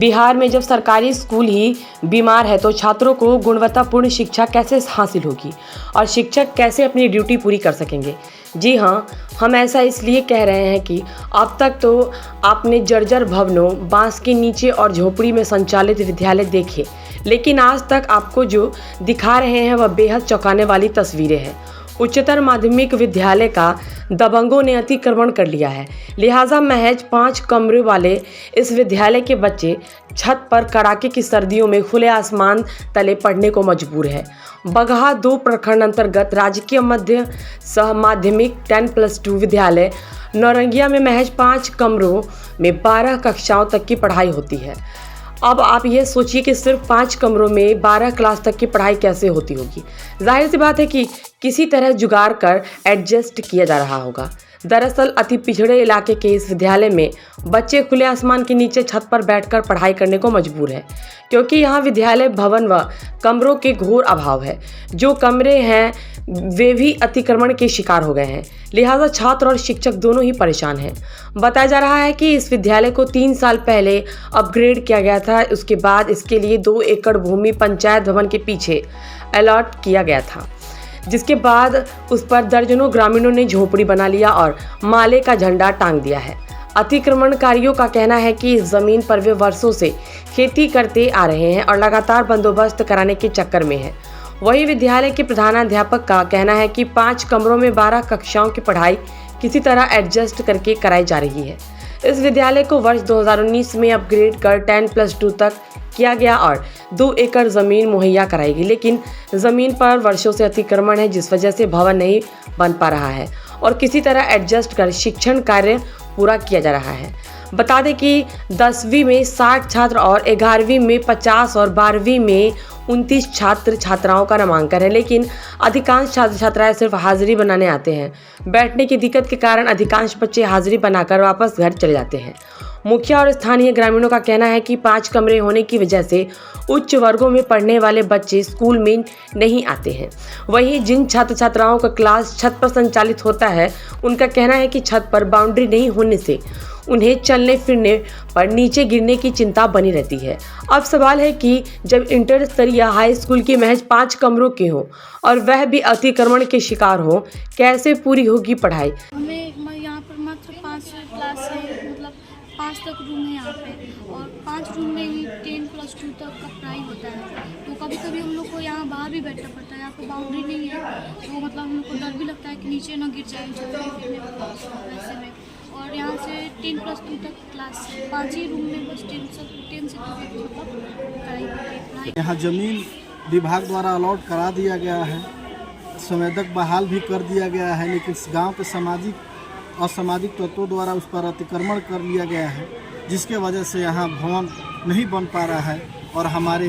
बिहार में जब सरकारी स्कूल ही बीमार है तो छात्रों को गुणवत्तापूर्ण शिक्षा कैसे हासिल होगी और शिक्षक कैसे अपनी ड्यूटी पूरी कर सकेंगे। जी हाँ, हम ऐसा इसलिए कह रहे हैं कि अब तक तो आपने जर्जर भवनों, बांस के नीचे और झोपड़ी में संचालित विद्यालय देखे, लेकिन आज तक आपको जो दिखा रहे हैं वह बेहद चौंकाने वाली तस्वीरें हैं। उच्चतर माध्यमिक विद्यालय का दबंगों ने अतिक्रमण कर लिया है, लिहाजा महज 5 कमरे वाले इस विद्यालय के बच्चे छत पर कड़ाके की सर्दियों में खुले आसमान तले पढ़ने को मजबूर है। बगहा 2 प्रखंड अंतर्गत राजकीय मध्य सह माध्यमिक 10+2 विद्यालय नौरंगिया में महज 5 कमरों में 12 कक्षाओं तक की पढ़ाई होती है। अब आप ये सोचिए कि सिर्फ 5 कमरों में 12 क्लास तक की पढ़ाई कैसे होती होगी। जाहिर सी बात है कि किसी तरह जुगाड़ कर एडजस्ट किया जा रहा होगा। दरअसल अति पिछड़े इलाके के इस विद्यालय में बच्चे खुले आसमान के नीचे छत पर बैठकर पढ़ाई करने को मजबूर है, क्योंकि यहाँ विद्यालय भवन व कमरों के घोर अभाव है। जो कमरे हैं वे भी अतिक्रमण के शिकार हो गए हैं, लिहाजा छात्र और शिक्षक दोनों ही परेशान हैं। बताया जा रहा है कि इस विद्यालय को 3 साल पहले अपग्रेड किया गया था। उसके बाद इसके लिए 2 एकड़ भूमि पंचायत भवन के पीछे अलॉट किया गया था, जिसके बाद उस पर दर्जनों ग्रामीणों ने झोपड़ी बना लिया और माले का झंडा टांग दिया है। अतिक्रमणकारियों का कहना है कि इस जमीन पर वे वर्षों से खेती करते आ रहे हैं और लगातार बंदोबस्त कराने के चक्कर में है। वही विद्यालय के प्रधानाध्यापक का कहना है कि 5 कमरों में 12 कक्षाओं की पढ़ाई किसी तरह एडजस्ट करके कराई जा रही है। इस विद्यालय को वर्ष 2019 में अपग्रेड कर 10+2 तक किया गया और 2 एकड़ ज़मीन मुहैया कराई गई, लेकिन ज़मीन पर वर्षों से अतिक्रमण है, जिस वजह से भवन नहीं बन पा रहा है और किसी तरह एडजस्ट कर शिक्षण कार्य पूरा किया जा रहा है। बता दें कि 10वीं में 60 छात्र और 11वीं में 50 और 12वीं में 29 छात्र छात्राओं का नामांकन है, लेकिन अधिकांश छात्र छात्राएं सिर्फ हाजिरी बनाने आते हैं। बैठने की दिक्कत के कारण अधिकांश बच्चे हाजिरी बनाकर वापस घर चले जाते हैं। मुखिया और स्थानीय ग्रामीणों का कहना है कि 5 कमरे होने की वजह से उच्च वर्गों में पढ़ने वाले बच्चे स्कूल में नहीं आते हैं। वहीं जिन छात्र छात्राओं का क्लास छत पर संचालित होता है, उनका कहना है कि छत पर बाउंड्री नहीं होने से उन्हें चलने फिरने पर नीचे गिरने की चिंता बनी रहती है। अब सवाल है कि जब इंटर स्तरीय हाई स्कूल की महज 5 कमरों के हों और वह भी अतिक्रमण के शिकार हो, कैसे पूरी होगी पढ़ाई। हमें यहाँ पर मात्र 5 क्लास है, मतलब 5 तक रूम है यहाँ पे, और 5 रूम में ही 10+2 तक का पढ़ाई होता है। तो कभी कभी हम लोग को यहाँ बाहर भी बैठना पड़ता है। यहाँ पे बाउंड्री नहीं है, तो मतलब हम लोग को डर भी लगता है कि नीचे ना गिर जाए वैसे में। और यहाँ से 10+2 तक क्लास है, 5 ही रूम में बस 10 से 2 तक पढ़ाई। यहाँ ज़मीन विभाग द्वारा अलॉट करा दिया गया है, संवेदक बहाल भी कर दिया गया है, लेकिन गांव के सामाजिक असामाजिक तत्वों द्वारा उस पर अतिक्रमण कर लिया गया है, जिसके वजह से यहाँ भवन नहीं बन पा रहा है और हमारे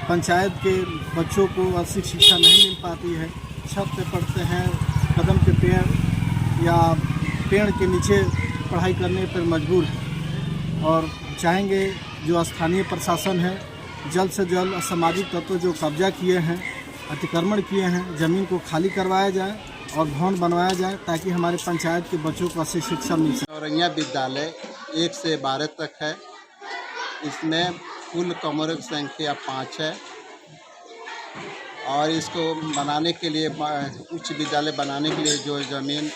पंचायत के बच्चों को अच्छी शिक्षा नहीं मिल पाती है। छत पे पढ़ते हैं, कदम के पेड़ या पेड़ के नीचे पढ़ाई करने पर मजबूर है और चाहेंगे जो स्थानीय प्रशासन है जल्द से जल्द असामाजिक तत्व जो कब्जा किए हैं, अतिक्रमण किए हैं, ज़मीन को खाली करवाया जाए और भवन बनवाया जाए, ताकि हमारे पंचायत के बच्चों को अच्छी शिक्षा मिल सके। नौरंगिया विद्यालय 1 से 12 तक है। इसमें कुल कमरों की संख्या 5 है और इसको बनाने के लिए उच्च विद्यालय बनाने के लिए जो ज़मीन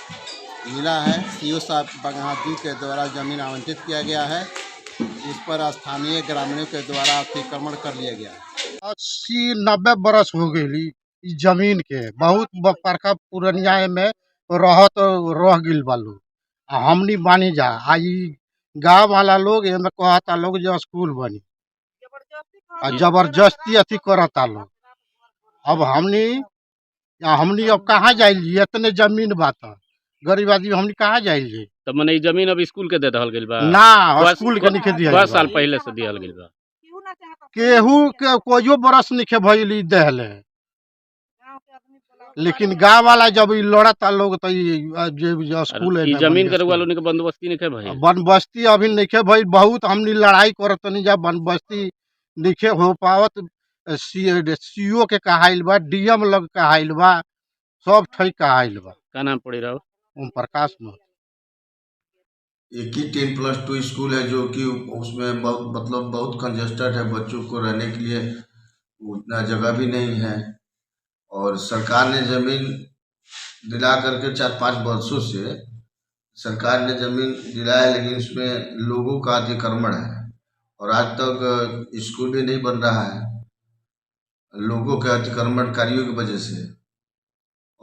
मिला है, सीओ साहब बगहा 2 के द्वारा ज़मीन आवंटित किया गया है। उस पर स्थानीय ग्रामीणों के द्वारा अतिक्रमण कर लिया गया है। 80-90 बरस हो गई जमीन के, बहुत बड़का पुरनिया में रह गिल बा लोग। हमनी बानी जा आई गाँव वाला लोग एमे कहता लोग जो स्कूल बनी जबरदस्ती अथी करता लोग। अब हमनी अब कहाँ जाइल, इतने जमीन बात गरीब आदमी हमनी कहाँ जाइल। तो मने जमीन अब स्कूल के दे दहल गेल बा ना, स्कूल के निखे दिया 10 साल पहले से दिहल गेल बा। केहू के कोई बरस निखे भइली देहले, लेकिन गाँव वाला जब लड़ता लोग तो स्कूल ई जमीन करे वालों ने बंदोबस्ती नहीं भइल। बंदोबस्ती अभी नहीं भइल, बहुत हमनी लड़ाई करत नहीं जा, बंदोबस्ती नहीं हो पावत। सीओ के कहाइल बा, डीएम लग कहाइल बा, सब ठई कहाइल बा। का नाम पड़ी रहो? ओम प्रकाश में। एक ही 10+2 स्कूल है जो कि उसमें बहुत कंजस्टेड है, बच्चों को रहने के लिए उतना जगह भी नहीं है। और सरकार ने ज़मीन दिला करके 4-5 वर्षों से सरकार ने ज़मीन दिलाया, लेकिन उसमें लोगों का अतिक्रमण है और आज तक स्कूल भी नहीं बन रहा है लोगों के अतिक्रमणकारियों की वजह से।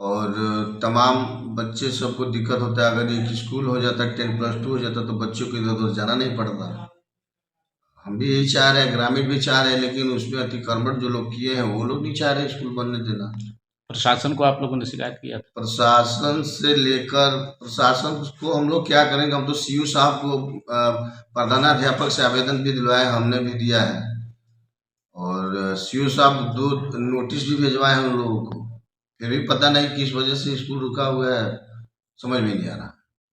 और तमाम बच्चे सबको दिक्कत होता है। अगर एक स्कूल हो जाता, 10+2 हो जाता, तो बच्चों को इधर उधर जाना नहीं पड़ता। हम भी यही चाह रहे हैं, ग्रामीण भी चाह रहे हैं, लेकिन उसमें अतिक्रमण जो लोग किए हैं वो लोग नहीं चाह रहे स्कूल बनने देना। प्रशासन को आप लोगों ने शिकायत किया था? प्रशासन से लेकर प्रशासन को हम लोग क्या करेंगे, हम तो सीयू साहब को प्रधानाध्यापक से आवेदन भी दिलवाए, हमने भी दिया है। और सीयू साहब 2 नोटिस भी भिजवाए हैं उन लोगों को, फिर भी पता नहीं किस वजह से स्कूल रुका हुआ है, समझ में नहीं आ रहा।